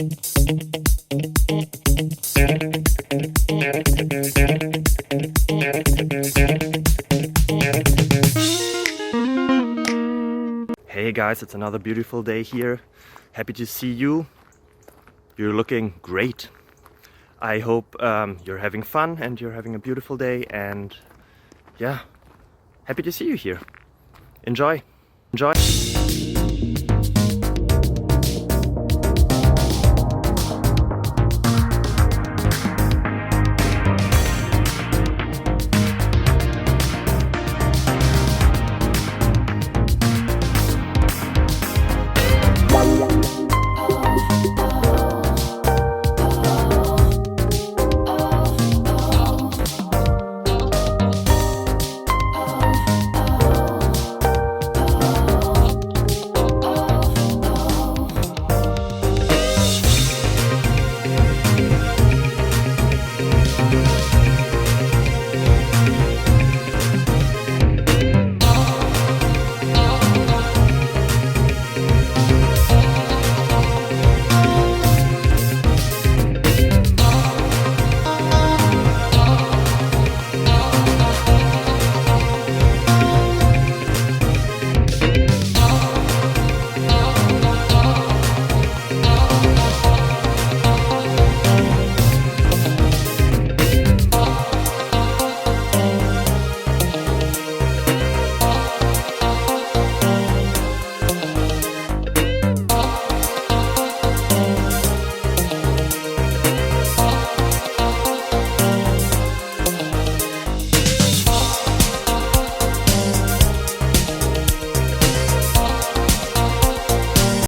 Hey guys, it's another beautiful day here. Happy to see you. You're looking great. I hope you're having fun and you're having a beautiful day, and yeah, happy to see you here. Enjoy. Enjoy.